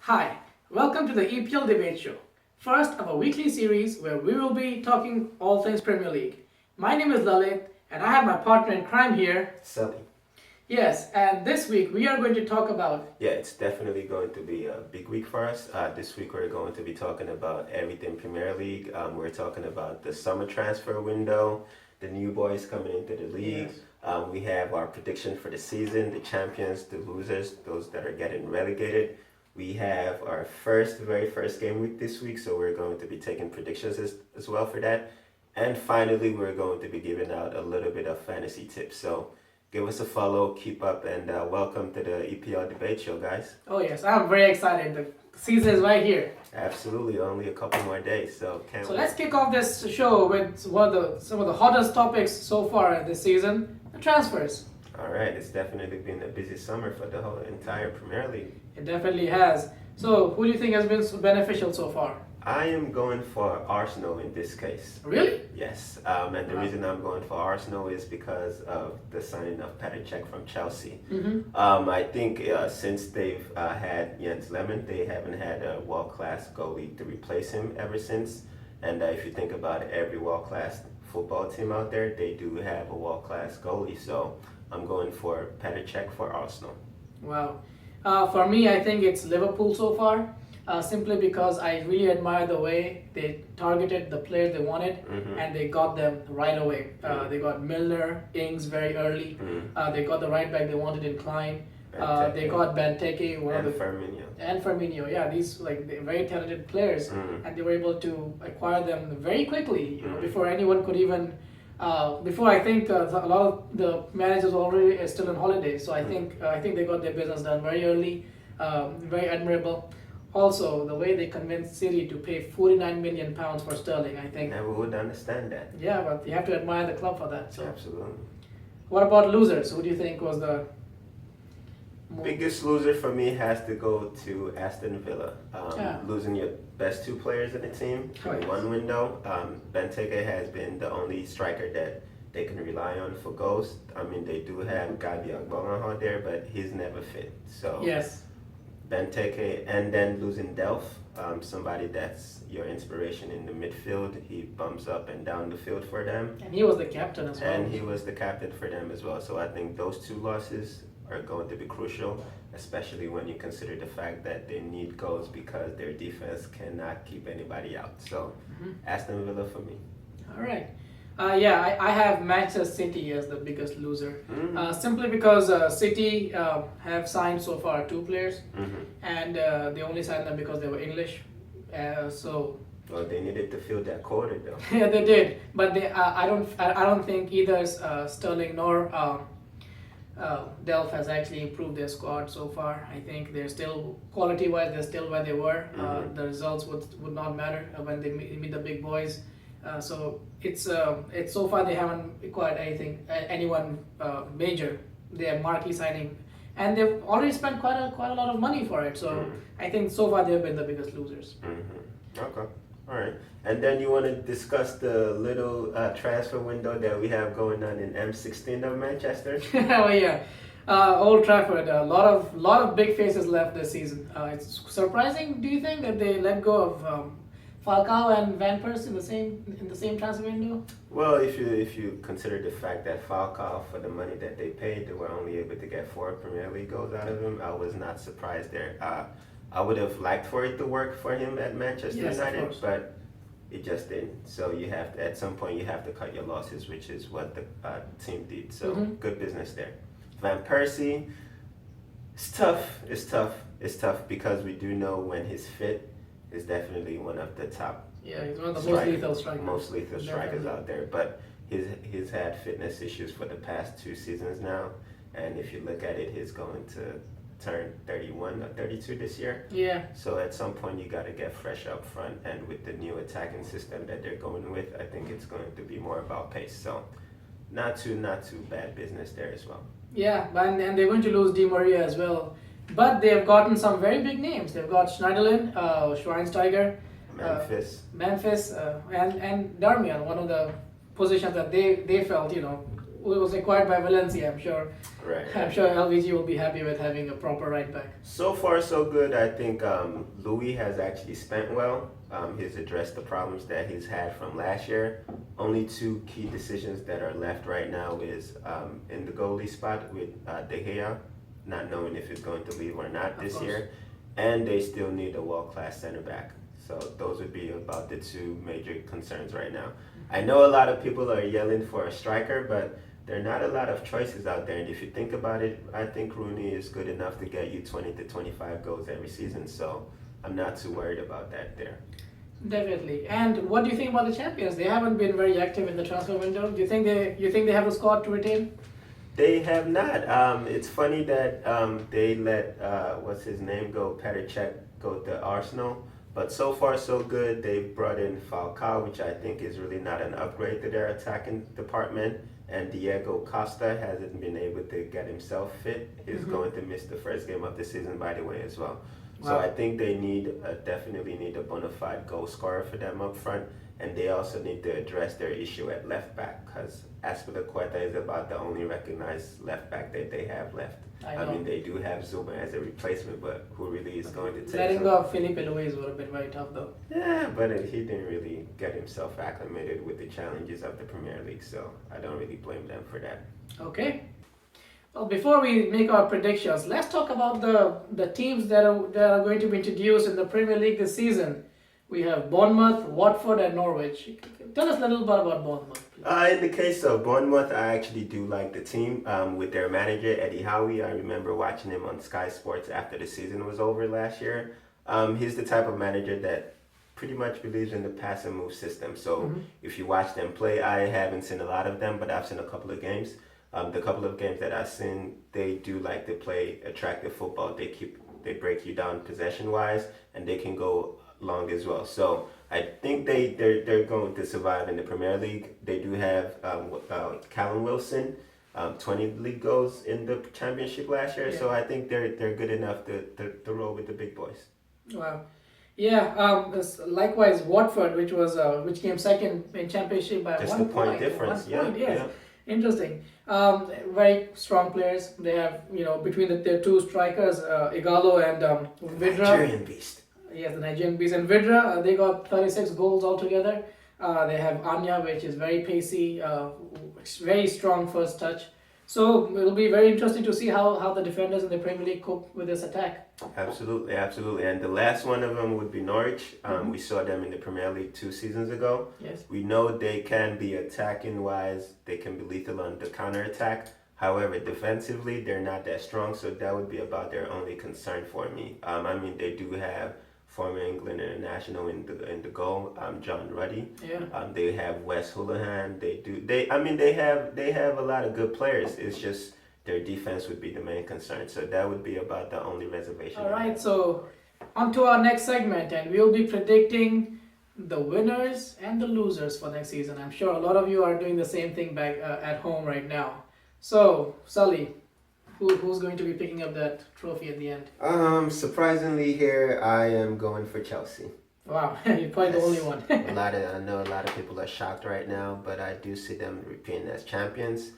Hi, welcome to the EPL Debate Show, first of a weekly series where we will be talking all things Premier League. My name is Lalit, and I have my partner in crime here. Sully. Yes, and this week we are going to talk about. Yeah, it's definitely going to be a big week for us. This week we're going to be talking about everything Premier League. We're talking about the summer transfer window, the new boys coming into the league. Yes. We have our prediction for the season, the champions, the losers, those that are getting relegated. We have our very first game week this week, so we're going to be taking predictions as well for that. And finally, we're going to be giving out a little bit of fantasy tips. So give us a follow, keep up, and welcome to the EPL Debate Show, guys. Oh, yes, I'm very excited. The season is right here. Absolutely, only a couple more days, so can't So wait. let's kick off this show with some of the hottest topics so far this season, the transfers. All right, it's definitely been a busy summer for the whole entire Premier League. It definitely has. So, who do you think has been beneficial so far? I am going for Arsenal in this case. Really? Yes, and the reason I'm going for Arsenal is because of the signing of Petr Cech from Chelsea. I think since they've had Jens Lehmann, they haven't had a world-class goalie to replace him ever since. And if you think about it, every world-class football team out there, they do have a world-class goalie. So I'm going for Petr Cech for Arsenal. Wow. For me, I think it's Liverpool so far, simply because I really admire the way they targeted the players they wanted and they got them right away. They got Milner, Ings very early. They got the right back they wanted in Klein. They got Benteke, And Firmino. and Firmino. Yeah, these they're very talented players, and they were able to acquire them very quickly. Before anyone could even. Before I think a lot of the managers were already still on holiday, so I think they got their business done very early, very admirable. Also, the way they convinced City to pay £49 million for Sterling, I think. Never would understand that. Yeah, but you have to admire the club for that. So, Absolutely. what about losers? Who do you think was the Biggest loser for me has to go to Aston Villa. Yeah. Losing your best two players in the team Oh, in yes. one window. Benteke has been the only striker that they can rely on for goals. I mean, they do have Gabi Agbonlahor there, but he's never fit. So Yes. Benteke, and then losing Delph, somebody that's your inspiration in the midfield. He bumps up and down the field for them. And he was the captain as well. And he was the captain for them as well. So I think those two losses are going to be crucial, especially when you consider the fact that they need goals because their defense cannot keep anybody out. So Aston Villa for me. All right. I have Manchester City as the biggest loser. Simply because City have signed so far two players, and they only signed them because they were English. So Well, they needed to fill that quarter though. yeah, they did, but I don't think either Sterling nor Delph has actually improved their squad so far. I think they're still quality-wise, they're still where they were. The results would not matter when they meet the big boys. So it's so far they haven't acquired anyone major. They are marquee signing, and they've already spent quite a lot of money for it. So I think so far they've been the biggest losers. Okay. All right. And then you want to discuss the little transfer window that we have going on in M16 of Manchester? Oh yeah, Old Trafford. A lot of big faces left this season. It's surprising. Do you think that they let go of Falcao and Van Persie in the same transfer window? Well, if you consider the fact that Falcao, for the money that they paid, they were only able to get 4 Premier League goals out of him, I was not surprised there. I would have liked for it to work for him at Manchester Yes, of United, course. but it just didn't. So you have to, at some point, you have to cut your losses, which is what the team did. So good business there. Van Persie, it's tough. It's tough because we do know when he's fit, he's definitely one of the top. Yeah, he's one of the most lethal strikers. Most lethal strikers Definitely. out there. But he's had fitness issues for the past 2 seasons now, and if you look at it, he's going to turn 31 or 32 this year. Yeah, So at some point you got to get fresh up front, and with the new attacking system that they're going with, I think it's going to be more about pace. So not too bad business there as well. yeah, and they're going to lose Di Maria as well. But they have gotten some very big names. They've got Schneiderlin, Schweinsteiger, Memphis. and Darmian, one of the positions that they felt was acquired by Valencia. I'm sure. Right. I'm sure LVG will be happy with having a proper right back. So far, so good. I think Louis has actually spent well. He's addressed the problems that he's had from last year. Only two key decisions that are left right now is in the goalie spot with De Gea, not knowing if he's going to leave or not this year, and they still need a world-class center back. So those would be about the two major concerns right now. I know a lot of people are yelling for a striker, but there are not a lot of choices out there. And if you think about it, I think Rooney is good enough to get you 20 to 25 goals every season. So I'm not too worried about that there. Definitely. And what do you think about the champions? They haven't been very active in the transfer window. Do you think they have a squad to retain? They have not. It's funny that they let what's his name go, Petr Cech, go to Arsenal. But so far so good. They've brought in Falcao, which I think is really not an upgrade to their attacking department. And Diego Costa hasn't been able to get himself fit. He's going to miss the first game of the season, by the way, as well. Wow. So I think they definitely need a bona fide goal scorer for them up front. And they also need to address their issue at left back, because Azpilicueta is about the only recognized left back that they have left. I mean, they do have Zuma as a replacement, but who really is going to take letting go of Felipe Luis would have been very tough, though. Yeah, but he didn't really get himself acclimated with the challenges of the Premier League, so I don't really blame them for that. Okay. Well, before we make our predictions, let's talk about the teams that are going to be introduced in the Premier League this season. We have Bournemouth, Watford, and Norwich. Tell us a little bit about Bournemouth, please. In the case of Bournemouth, I actually do like the team with their manager, Eddie Howe. I remember watching him on Sky Sports after the season was over last year. He's the type of manager that pretty much believes in the pass and move system. So if you watch them play, I haven't seen a lot of them, but I've seen a couple of games. The couple of games that I've seen, they do like to play attractive football. They break you down possession-wise, and they can go long as well. So I think they're going to survive in the Premier League. They do have Callum Wilson, 20 league goals in the Championship last year. Yeah. So I think they're good enough to roll with the big boys. Wow. Yeah. Likewise, Watford, which came second in Championship by just 1 point. Just a point1 difference. point, yes. Yeah. Interesting. Very strong players. They have, between their two strikers, Igalo and Vidra. Nigerian beast. Yes, the Nigerian beast. And Vidra, they got 36 goals altogether. They have Anya, which is very pacey, very strong first touch. So it'll be very interesting to see how the defenders in the Premier League cope with this attack. Absolutely. And the last one of them would be Norwich. We saw them in the Premier League 2 seasons ago. Yes. We know they can be attacking wise. They can be lethal on the counter attack. However, defensively, they're not that strong. So that would be about their only concern for me. They do have former England international in the goal, John Ruddy. Yeah. They have Wes Hoolahan. They have a lot of good players. It's just their defense would be the main concern. So that would be about the only reservation. All right. So on to our next segment, and we'll be predicting the winners and the losers for next season. I'm sure a lot of you are doing the same thing back at home right now. So Sully, who's going to be picking up that trophy at the end? Surprisingly here, I am going for Chelsea. Wow, you're probably the only one. I know a lot of people are shocked right now, but I do see them repeating as champions.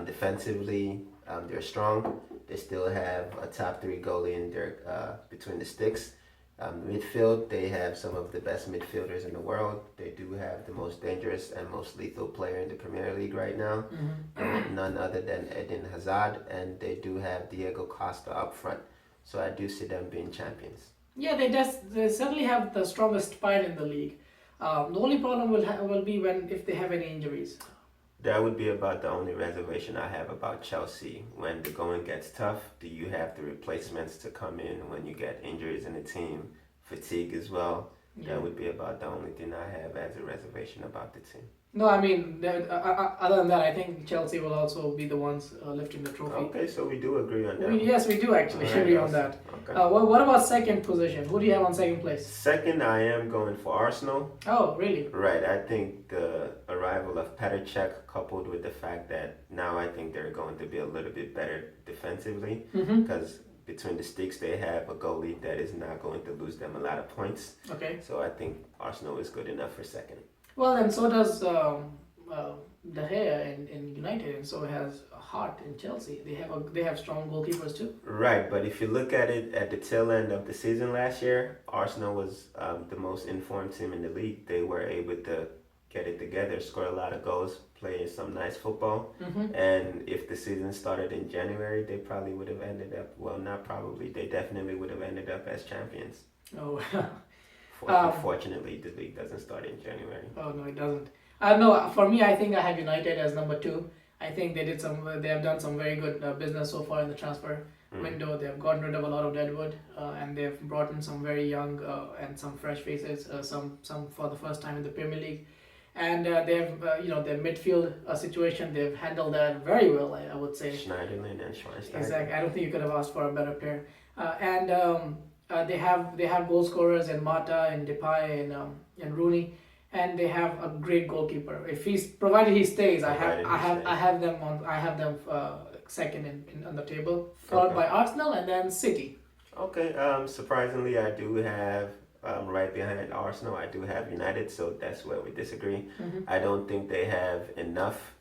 Defensively, they're strong. They still have a top 3 goalie in their between the sticks. Midfield, they have some of the best midfielders in the world. They do have the most dangerous and most lethal player in the Premier League right now. None other than Eden Hazard, and they do have Diego Costa up front. So I do see them being champions. Yeah, they certainly have the strongest spine in the league. The only problem will be if they have any injuries. That would be about the only reservation I have about Chelsea. When the going gets tough, do you have the replacements to come in when you get injuries in the team? Fatigue as well. Yeah. That would be about the only thing I have as a reservation about the team. No, other than that, I think Chelsea will also be the ones lifting the trophy. Okay, so we do agree on that. Yes, we do actually agree on that. Okay. What about second position? Who do you have on second place? Second, I am going for Arsenal. Oh, really? Right. I think the arrival of Petr Cech, coupled with the fact that now I think they're going to be a little bit better defensively, because between the sticks they have a goalie that is not going to lose them a lot of points. Okay. So I think Arsenal is good enough for second. Well, and so does De Gea in United, and so has Hart in Chelsea. They have strong goalkeepers too. Right, but if you look at it at the tail end of the season last year, Arsenal was the most informed team in the league. They were able to get it together, score a lot of goals, play some nice football. And if the season started in January, they probably would have ended up, well, not probably, they definitely would have ended up as champions. Oh, Unfortunately, the league doesn't start in January. oh no, it doesn't. No, for me, I think I have United as number two. I think they have done some very good business so far in the transfer window. They have gotten rid of a lot of deadwood, and they've brought in some very young and some fresh faces. Some for the first time in the Premier League, and they've their midfield situation. They've handled that very well. I would say. Schneiderlin and Schweinsteiger. Exactly. I don't think you could have asked for a better pair. They have goal scorers in Mata and Depay and Rooney, and they have a great goalkeeper. If he's provided he stays, I have them second in on the table, followed by Arsenal and then City. Okay. Surprisingly, I do have right behind Arsenal. I do have United, so that's where we disagree. I don't think they have enough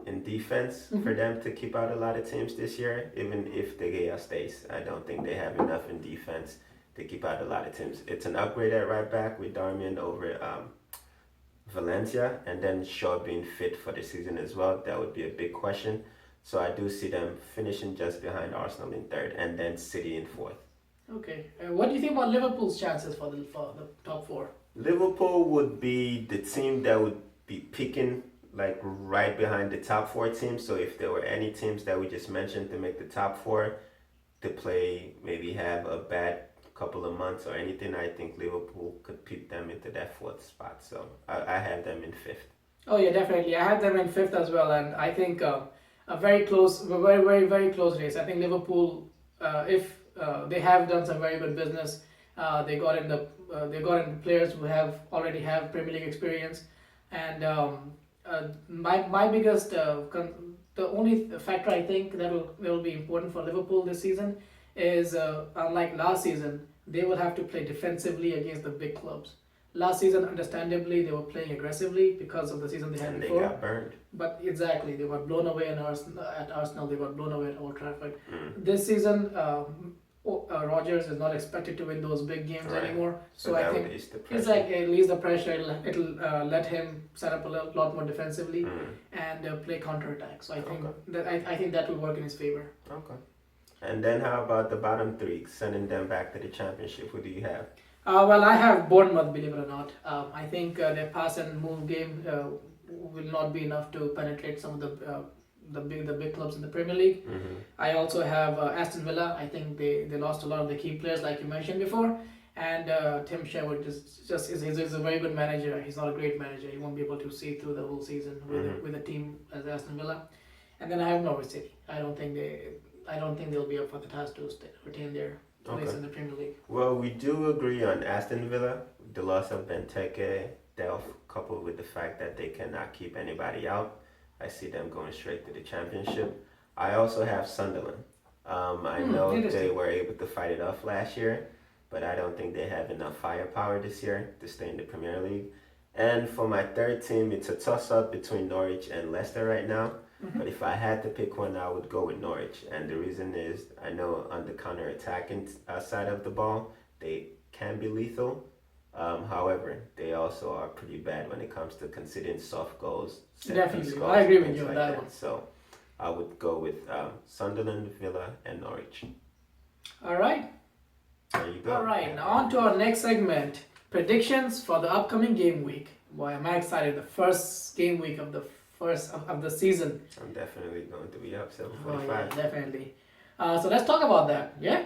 in defense for them to keep out a lot of teams this year. Even if De Gea stays, I don't think they have enough in defense to keep out a lot of teams. It's an upgrade at right back with Darmian over Valencia, and then Shaw being fit for the season as well. That would be a big question. So I do see them finishing just behind Arsenal in third, and then City in fourth. Okay. What do you think about Liverpool's chances for the top four? Liverpool would be the team that would be picking like right behind the top four teams. So if there were any teams that we just mentioned to make the top four to play, maybe have a bad couple of months or anything, I think Liverpool could pick them into that fourth spot. So I have them in fifth. Oh yeah, definitely. I had them in fifth as well, and I think a very close, very close race. I think Liverpool, if they have done some very good business, they got in players who already have Premier League experience, and my biggest the only factor I think that will be important for Liverpool this season is unlike last season, they will have to play defensively against the big clubs. Last season, understandably, they were playing aggressively because of the season they had And before. they got burned. But exactly, they got blown away at Arsenal. They got blown away at Old Trafford. This season, Rodgers is not expected to win those big games anymore. So I think it's like it leaves the pressure. It'll let him set up a lot more defensively and play counter attack. So I think I think that will work in his favor. Okay. And then how about the bottom three, sending them back to the championship? Who do you have? Well, I have Bournemouth, believe it or not. I think their pass and move game will not be enough to penetrate some of the big clubs in the Premier League. I also have Aston Villa. I think they lost a lot of the key players, like you mentioned before. And Tim Sherwood is a very good manager. He's not a great manager. He won't be able to see through the whole season with a team as Aston Villa. And then I have Norwich City. I don't think they'll be up for the task to retain their place in the Premier League. Well, we do agree on Aston Villa. The loss of Benteke, Delph, coupled with the fact that they cannot keep anybody out, I see them going straight to the championship. I also have Sunderland. I know they were able to fight it off last year, but I don't think they have enough firepower this year to stay in the Premier League. And for my third team, it's a toss-up between Norwich and Leicester right now. But if I had to pick one, I would go with Norwich. And the reason is, I know on the counter-attacking side of the ball, they can be lethal. However, they also are pretty bad when it comes to conceding soft goals. Definitely, goals, I agree with you on like that one. So I would go with Sunderland, Villa, and Norwich. All right. There you go. All right. Now on to our next segment: predictions for the upcoming game week. Boy, am I excited! The first game week of the season. I'm definitely going to be up 7:45. Oh yeah, definitely. So let's talk about that. Yeah.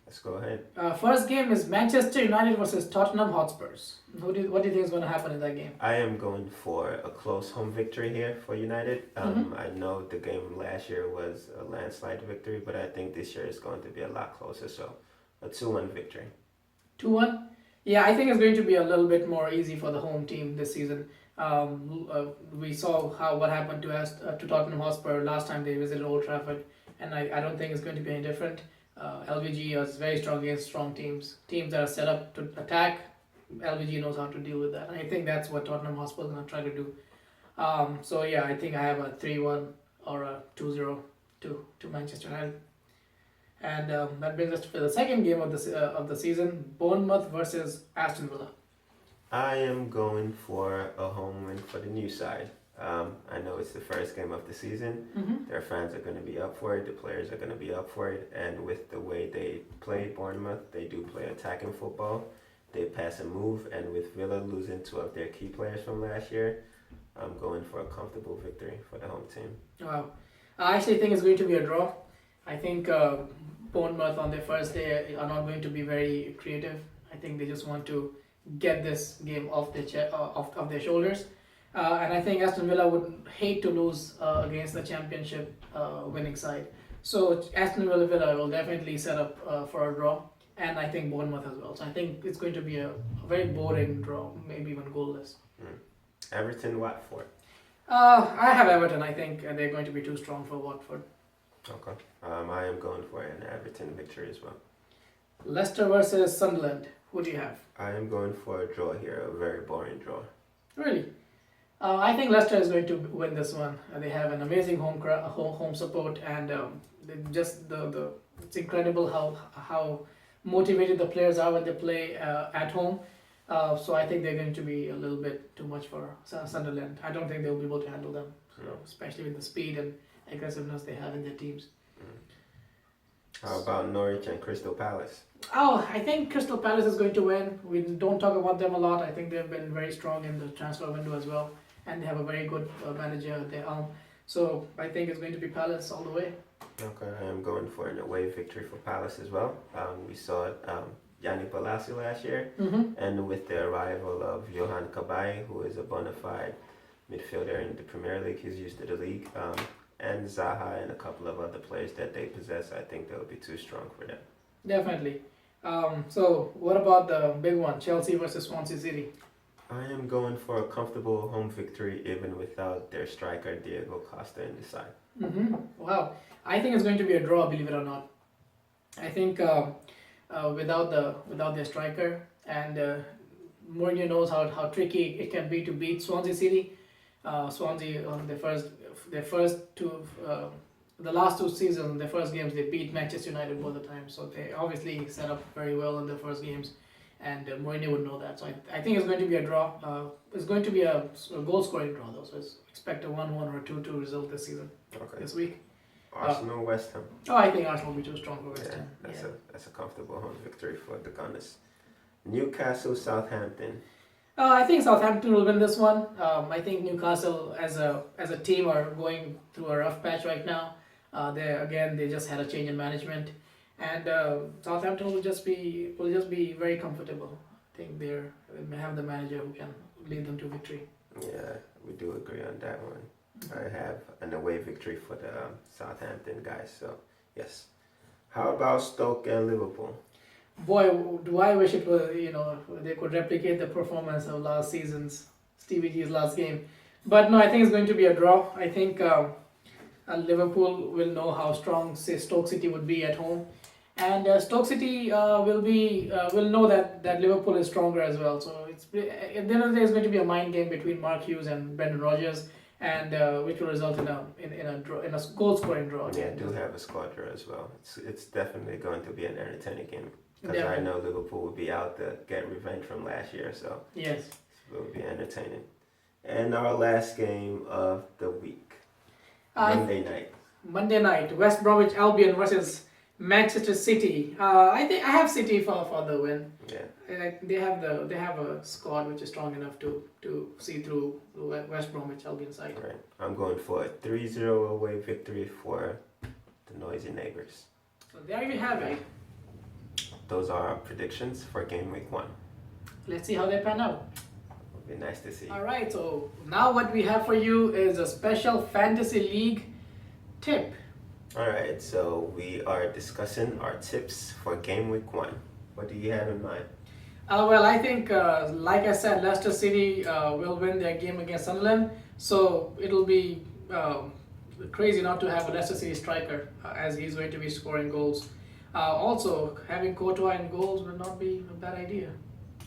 Let's go ahead. First game is Manchester United versus Tottenham Hotspurs. What do you think is going to happen in that game? I am going for a close home victory here for United. I know the game last year was a landslide victory, but I think this year is going to be a lot closer. So a 2-1 victory. 2-1? Yeah, I think it's going to be a little bit more easy for the home team this season. We saw what happened to Tottenham Hotspur last time they visited Old Trafford, and I don't think it's going to be any different. LVG is very strong against strong teams that are set up to attack. LVG knows how to deal with that, and I think that's what Tottenham Hotspur is going to try to do. So yeah, I think I have a 3-1 or a 2-0 to Manchester United. And that brings us to the second game of the season: Bournemouth versus Aston Villa. I am going for a home win for the new side. I know it's the first game of the season. Mm-hmm. Their fans are going to be up for it. The players are going to be up for it. And with the way they play Bournemouth, they do play attacking football. They pass and move. And with Villa losing two of their key players from last year, I'm going for a comfortable victory for the home team. Wow. I actually think it's going to be a draw. I think Bournemouth on their first day are not going to be very creative. I think they just want to get this game off off their shoulders. And I think Aston Villa would hate to lose against the championship winning side. So Aston Villa will definitely set up for a draw, and I think Bournemouth as well. So I think it's going to be a very boring draw, maybe even goalless. Everton, Watford. I have Everton. I think they're going to be too strong for Watford. Okay. I am going for an Everton victory as well. Leicester versus Sunderland. Who do you have? I am going for a draw here, a very boring draw. Really? I think Leicester is going to win this one. They have an amazing home support, and it's incredible how motivated the players are when they play at home. So I think they're going to be a little bit too much for Sunderland. I don't think they'll be able to handle them, especially with the speed and aggressiveness they have in their teams. How about Norwich and Crystal Palace? Oh, I think Crystal Palace is going to win. We don't talk about them a lot. I think they've been very strong in the transfer window as well, and they have a very good manager at their helm. So I think it's going to be Palace all the way. Okay, I am going for an away victory for Palace as well. We saw Yannick Bolasie last year, and with the arrival of Johan Cabaye, who is a bona fide midfielder in the Premier League, he's used to the league, and Zaha and a couple of other players that they possess, I think they'll be too strong for them. Definitely. So what about the big one, Chelsea versus Swansea City? I am going for a comfortable home victory even without their striker Diego Costa in the side. Wow. I think it's going to be a draw, believe it or not. I think without their striker, and Mourinho knows how tricky it can be to beat Swansea City. Swansea on the last two seasons, their first games, they beat Manchester United both the time. So they obviously set up very well in their first games, and Mourinho would know that. So I think it's going to be a draw. It's going to be a goal scoring draw though. So expect a 1-1 or a 2-2 result this season. Okay. This week. Arsenal, West Ham. Oh, I think Arsenal will be too strong for West Ham. That's a comfortable home victory for the Gunners. Newcastle, Southampton. I think Southampton will win this one. I think Newcastle as a team are going through a rough patch right now. They just had a change in management, and Southampton will just be very comfortable. I think they have the manager who can lead them to victory. Yeah, we do agree on that one. I have an away victory for the Southampton guys. So yes. How about Stoke and Liverpool? Boy, do I wish it was, they could replicate the performance of last season's Stevie G's last game. But no, I think it's going to be a draw. I think Liverpool will know how strong, say, Stoke City would be at home. And Stoke City will know that Liverpool is stronger as well. So at the end of the day, it's going to be a mind game between Mark Hughes and Brendan Rodgers, and which will result in a goal scoring draw. Yeah, I do have a squad draw as well. It's definitely going to be an entertaining game. Because I know Liverpool will be out to get revenge from last year, so yes, it will be entertaining. And our last game of the week, Monday night, West Bromwich Albion versus Manchester City. I think I have City for the win. Yeah, they have a squad which is strong enough to see through the West Bromwich Albion side. right. I'm going for a 3-0 away victory for the Noisy Neighbors. So there you have it. Those are our predictions for game week 1. Let's see how they pan out. It'll be nice to see. All right, so now what we have for you is a special fantasy league tip. All right, so we are discussing our tips for game week 1. What do you have in mind? Well, I think, like I said, Leicester City will win their game against Sunderland. So it'll be crazy not to have a Leicester City striker, as he's going to be scoring goals. Also, having Courtois in goals would not be a bad idea.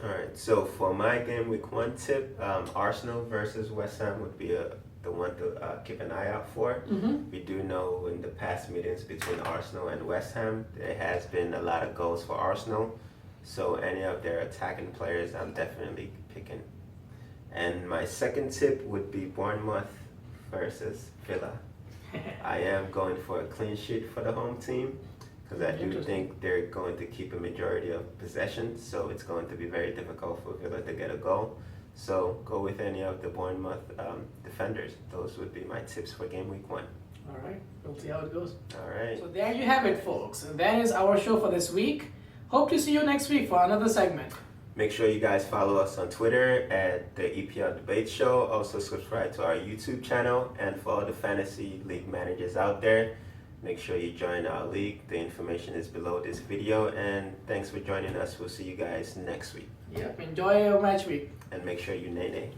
All right, so for my game week 1 tip, Arsenal versus West Ham would be a the one to keep an eye out for. We do know in the past meetings between Arsenal and West Ham, there has been a lot of goals for Arsenal. So any of their attacking players, I'm definitely picking. And my second tip would be Bournemouth versus Villa. I am going for a clean sheet for the home team because I do think they're going to keep a majority of possession. So it's going to be very difficult for Villa to get a goal. So go with any of the Bournemouth defenders. Those would be my tips for game week 1. All right, we'll see how it goes. All right. So there you have it, folks. And that is our show for this week. Hope to see you next week for another segment. Make sure you guys follow us on Twitter at the EPL Debate Show. Also subscribe to our YouTube channel. And for all the fantasy league managers out there, make sure you join our league. The information is below this video. And thanks for joining us. We'll see you guys next week. Yep, enjoy your match week. And make sure you nay-nay.